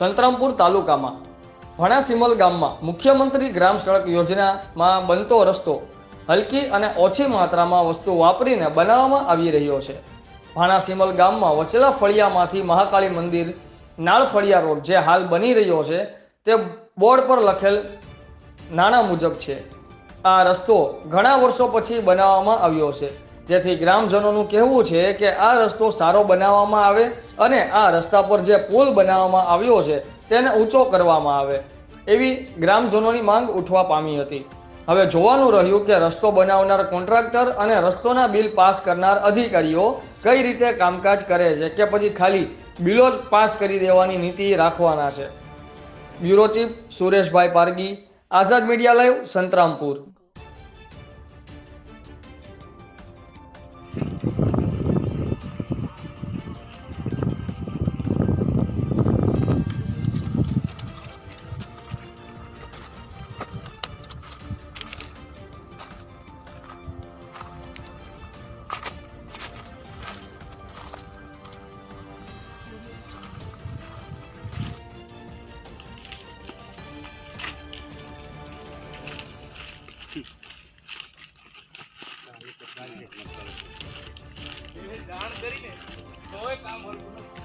સંતરામપુર તાલુકામાં ભણાસીમલ ગામમાં મુખ્યમંત્રી ગ્રામ સડક યોજનામાં બનતો રસ્તો હલકી અને ઓછી માત્રામાં વસ્તુ વાપરીને બનાવવામાં આવી રહ્યો છે। ભણાસીમલ ગામમાં વચલા ફળિયામાંથી મહાકાળી મંદિર નાળ ફળિયા રોડ જે હાલ બની રહ્યો છે તે બોર્ડ પર લખેલ નાણા મુજબ છે। આ રસ્તો ઘણા વર્ષો પછી બનાવવામાં આવ્યો છે, જેથી ગ્રામજનોનું કહેવું છે કે આ રસ્તો સારો બનાવવામાં આવે અને આ રસ્તા પર જે પુલ બનાવવામાં આવ્યો છે તેને ઊંચો કરવામાં આવે એવી ગ્રામજનોની માંગ ઉઠવા પામી હતી। હવે જોવાનું રહ્યું કે રસ્તો બનાવનાર કોન્ટ્રાક્ટર અને રસ્તોના બિલ પાસ કરનાર અધિકારીઓ કઈ રીતે કામકાજ કરે છે કે પછી ખાલી બિલો જ પાસ કરી દેવાની નીતિ રાખવાના છે। બ્યુરો ચીફ સુરેશભાઈ પારગી, આઝાદ મીડિયા લાઈવ, સંતરામપુર। જાણ કરીને તોય કામ હલકું